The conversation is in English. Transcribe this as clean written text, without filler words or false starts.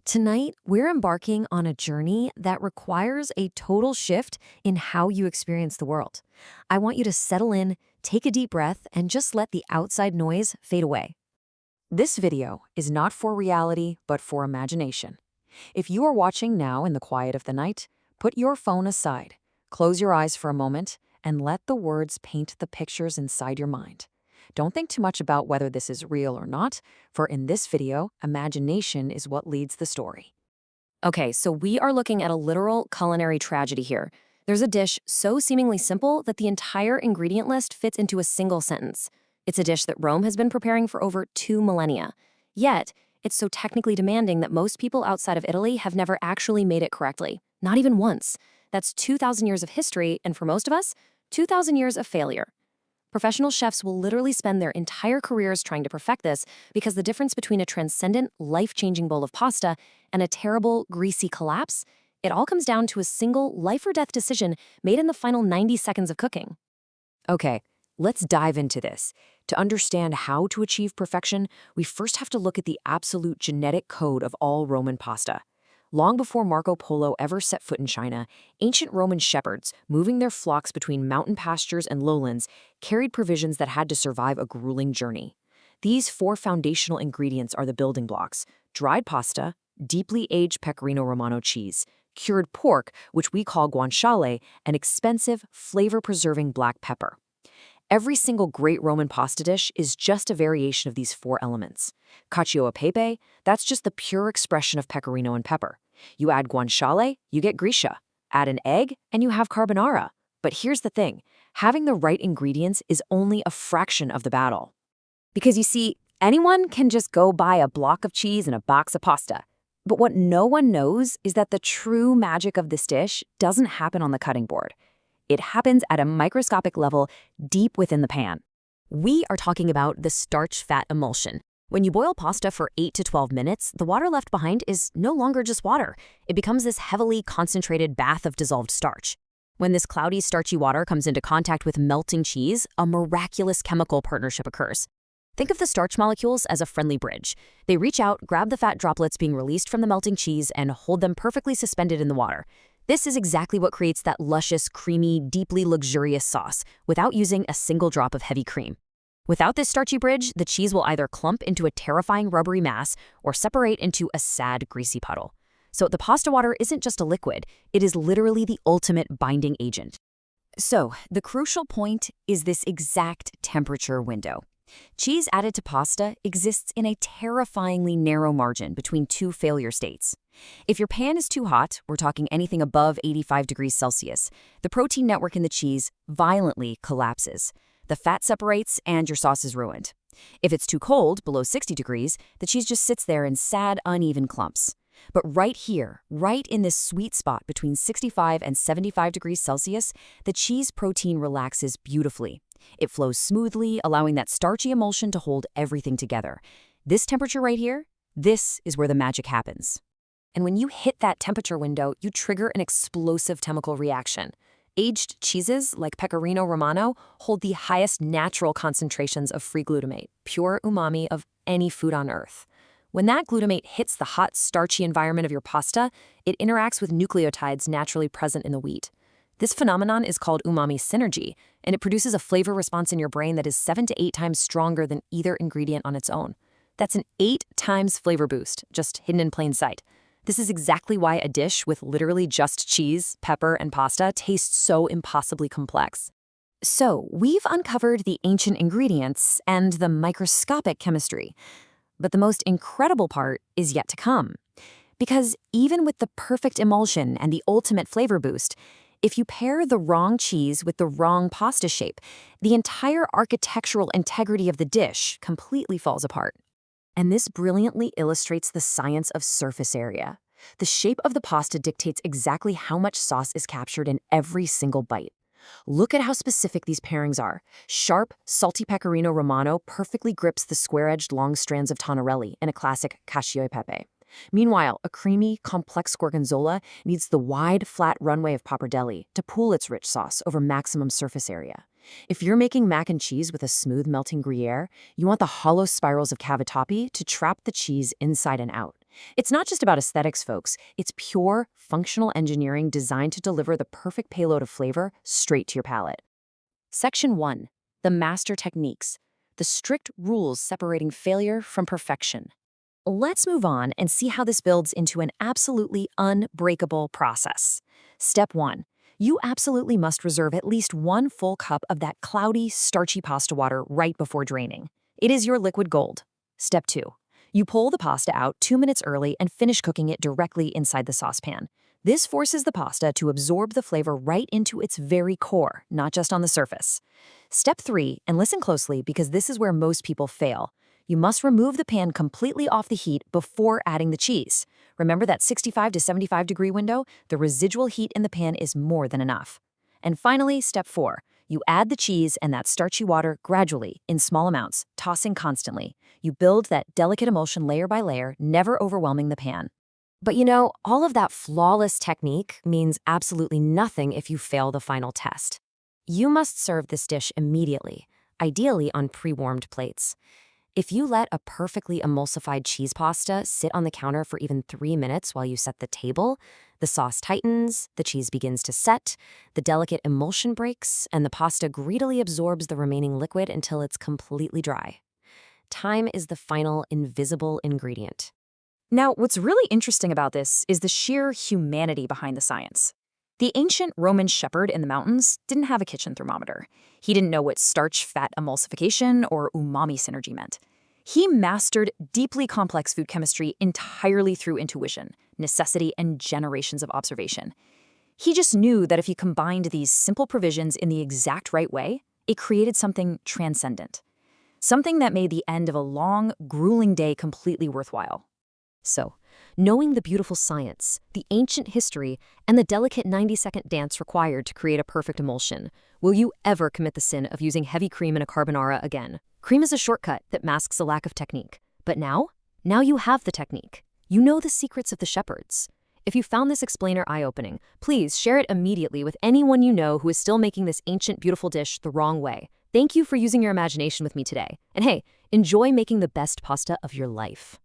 Tonight, we're embarking on a journey that requires a total shift in how you experience the world. I want you to settle in, take a deep breath, and just let the outside noise fade away. This video is not for reality, but for imagination. If you are watching now in the quiet of the night, put your phone aside, close your eyes for a moment, and let the words paint the pictures inside your mind. Don't think too much about whether this is real or not, for in this video, imagination is what leads the story. Okay, so we are looking at a literal culinary tragedy here. There's a dish so seemingly simple that the entire ingredient list fits into a single sentence. It's a dish that Rome has been preparing for over 2 millennia. Yet, it's so technically demanding that most people outside of Italy have never actually made it correctly. Not even once. That's 2,000 years of history, and for most of us, 2,000 years of failure. Professional chefs will literally spend their entire careers trying to perfect this because the difference between a transcendent, life-changing bowl of pasta and a terrible, greasy collapse, it all comes down to a single life-or-death decision made in the final 90 seconds of cooking. Okay, let's dive into this. To understand how to achieve perfection, we first have to look at the absolute genetic code of all Roman pasta. Long before Marco Polo ever set foot in China, ancient Roman shepherds, moving their flocks between mountain pastures and lowlands, carried provisions that had to survive a grueling journey. These 4 foundational ingredients are the building blocks: dried pasta, deeply aged Pecorino Romano cheese, cured pork, which we call guanciale, and expensive, flavor-preserving black pepper. Every single great Roman pasta dish is just a variation of these 4 elements. Cacio e pepe, that's just the pure expression of pecorino and pepper. You add guanciale, you get grisha. Add an egg, and you have carbonara. But here's the thing, having the right ingredients is only a fraction of the battle. Because you see, anyone can just go buy a block of cheese and a box of pasta. But what no one knows is that the true magic of this dish doesn't happen on the cutting board. It happens at a microscopic level deep within the pan. We are talking about the starch-fat emulsion. When you boil pasta for 8 to 12 minutes, the water left behind is no longer just water. It becomes this heavily concentrated bath of dissolved starch. When this cloudy, starchy water comes into contact with melting cheese, a miraculous chemical partnership occurs. Think of the starch molecules as a friendly bridge. They reach out, grab the fat droplets being released from the melting cheese, and hold them perfectly suspended in the water. This is exactly what creates that luscious, creamy, deeply luxurious sauce without using a single drop of heavy cream. Without this starchy bridge, the cheese will either clump into a terrifying rubbery mass or separate into a sad, greasy puddle. So the pasta water isn't just a liquid, it is literally the ultimate binding agent. So the crucial point is this exact temperature window. Cheese added to pasta exists in a terrifyingly narrow margin between 2 failure states. If your pan is too hot, we're talking anything above 85 degrees Celsius, the protein network in the cheese violently collapses. The fat separates and your sauce is ruined. If it's too cold, below 60 degrees, the cheese just sits there in sad, uneven clumps. But right here, right in this sweet spot between 65 and 75 degrees Celsius, the cheese protein relaxes beautifully. It flows smoothly, allowing that starchy emulsion to hold everything together. This temperature right here, this is where the magic happens. And when you hit that temperature window, you trigger an explosive chemical reaction. Aged cheeses like Pecorino Romano hold the highest natural concentrations of free glutamate, pure umami of any food on earth. When that glutamate hits the hot, starchy environment of your pasta, it interacts with nucleotides naturally present in the wheat. This phenomenon is called umami synergy, and it produces a flavor response in your brain that is 7 to 8 times stronger than either ingredient on its own. That's an 8 times flavor boost, just hidden in plain sight. This is exactly why a dish with literally just cheese, pepper, and pasta tastes so impossibly complex. So, we've uncovered the ancient ingredients and the microscopic chemistry. But the most incredible part is yet to come. Because even with the perfect emulsion and the ultimate flavor boost, if you pair the wrong cheese with the wrong pasta shape, the entire architectural integrity of the dish completely falls apart. And this brilliantly illustrates the science of surface area. The shape of the pasta dictates exactly how much sauce is captured in every single bite. Look at how specific these pairings are. Sharp, salty Pecorino Romano perfectly grips the square-edged long strands of Tonarelli in a classic Cacio e Pepe. Meanwhile, a creamy, complex Gorgonzola needs the wide, flat runway of pappardelle to pool its rich sauce over maximum surface area. If you're making mac and cheese with a smooth melting Gruyère, you want the hollow spirals of cavatappi to trap the cheese inside and out. It's not just about aesthetics, folks. It's pure functional engineering designed to deliver the perfect payload of flavor straight to your palate. Section 1. The Master Techniques. The strict rules separating failure from perfection. Let's move on and see how this builds into an absolutely unbreakable process. Step 1. You absolutely must reserve at least 1 full cup of that cloudy, starchy pasta water right before draining. It is your liquid gold. Step 2. You pull the pasta out 2 minutes early and finish cooking it directly inside the saucepan. This forces the pasta to absorb the flavor right into its very core, not just on the surface. Step 3, and listen closely because this is where most people fail. You must remove the pan completely off the heat before adding the cheese. Remember that 65 to 75 degree window? The residual heat in the pan is more than enough. And finally, step 4. You add the cheese and that starchy water gradually, in small amounts, tossing constantly. You build that delicate emulsion layer by layer, never overwhelming the pan. But you know, all of that flawless technique means absolutely nothing if you fail the final test. You must serve this dish immediately, ideally on pre-warmed plates. If you let a perfectly emulsified cheese pasta sit on the counter for even 3 minutes while you set the table, the sauce tightens, the cheese begins to set, the delicate emulsion breaks, and the pasta greedily absorbs the remaining liquid until it's completely dry. Time is the final invisible ingredient. Now, what's really interesting about this is the sheer humanity behind the science. The ancient Roman shepherd in the mountains didn't have a kitchen thermometer. He didn't know what starch-fat emulsification or umami synergy meant. He mastered deeply complex food chemistry entirely through intuition, necessity, and generations of observation. He just knew that if he combined these simple provisions in the exact right way, it created something transcendent. Something that made the end of a long, grueling day completely worthwhile. So, knowing the beautiful science, the ancient history, and the delicate 90-second dance required to create a perfect emulsion, will you ever commit the sin of using heavy cream in a carbonara again? Cream is a shortcut that masks a lack of technique. But now you have the technique. You know the secrets of the shepherds. If you found this explainer eye-opening, please share it immediately with anyone you know who is still making this ancient, beautiful dish the wrong way. Thank you for using your imagination with me today. And hey, enjoy making the best pasta of your life.